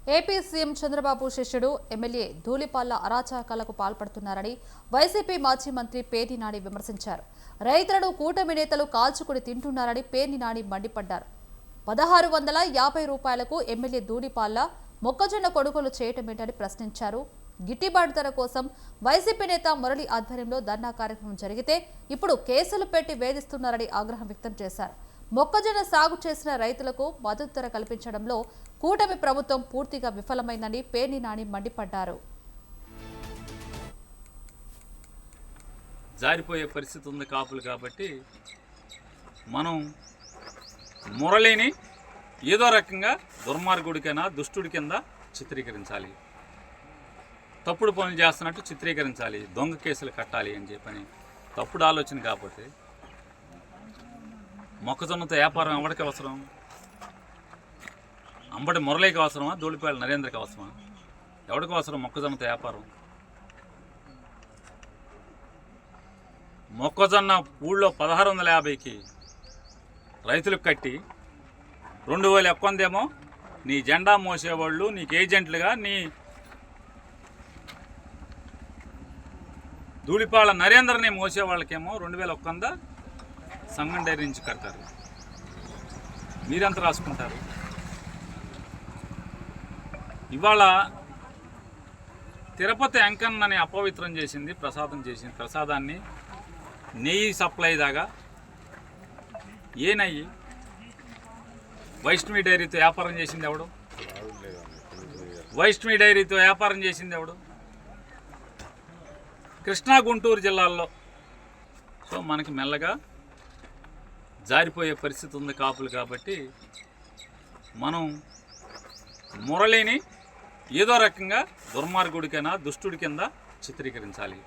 AP CM Chandrababu శిష్యుడు MLA Dhulipalla అరాచకాలకు పాల్పడుతున్నారని వైసీపీ మాజీ మంత్రి పేర్ని నాని విమర్శించారు. రైతులను కూటమి నేతలు కాల్చుకుని తింటున్నారని పేర్ని నాని మండిపడ్డారు. 1650 రూపాయలకు ఎమ్మెల్యే ధూళిపాళ్ల మొక్కజొన్న కొనుగోలు చేయటమేంటని ప్రశ్నించారు. గిట్టిబాటు ధర కోసం వైసీపీ నేత మురళి ఆధ్వర్యంలో ధర్నా కార్యక్రమం జరిగితే ఇప్పుడు కేసులు పెట్టి వేధిస్తున్నారని ఆగ్రహం వ్యక్తం చేశారు. మొక్కజొన్న సాగు చేసిన రైతులకు మద్దతు ధర కల్పించడంలో కూటమి ప్రభుత్వం పూర్తిగా విఫలమైందని పేర్ని నాని మండిపడ్డారు. జారిపోయే పరిస్థితి ఉంది కాపులు కాబట్టి మనం మురళిని ఏదో రకంగా దుర్మార్గుడికైనా దుష్టుడి కింద చిత్రీకరించాలి, తప్పుడు పనులు చేస్తున్నట్టు చిత్రీకరించాలి, దొంగ కేసులు కట్టాలి అని చెప్పని తప్పుడు ఆలోచన. కాకపోతే మొక్కజొన్నతో వ్యాపారం ఎవరికి అవసరం? అంబటి మురళికి అవసరమా? ధూళిపాళ్ల నరేంద్రకి అవసరమా? ఎవరికి అవసరం మొక్కజొన్నతో వ్యాపారం? మొక్కజొన్న ఊళ్ళో 1650కి రైతులకు కట్టి 2000 ఎక్కువందేమో నీ జెండా మోసేవాళ్ళు, నీకు ఏజెంట్లుగా నీ ధూళిపాళ్ల నరేంద్రని మోసేవాళ్ళకేమో 2000 ఒక్కంద సంఘం డైరీ నుంచి కడతారు. మీరెంత రాసుకుంటారు? ఇవాళ తిరుపతి వెంకన్నని అపవిత్రం చేసింది, ప్రసాదం చేసింది. ప్రసాదాన్ని నెయ్యి సప్లై దాగా ఏ నెయ్యి? వైష్ణవి డైరీతో వ్యాపారం చేసింది ఎవడు? వైష్ణవి డైరీతో వ్యాపారం చేసింది ఎవడు? కృష్ణా గుంటూరు జిల్లాల్లో. సో మనకి మెల్లగా జారిపోయే పరిస్థితి ఉంది కాపులు కాబట్టి మనం మురళిని ఏదో రకంగా దుర్మార్గుడికైనా దుష్టుడి కింద చిత్రీకరించాలి.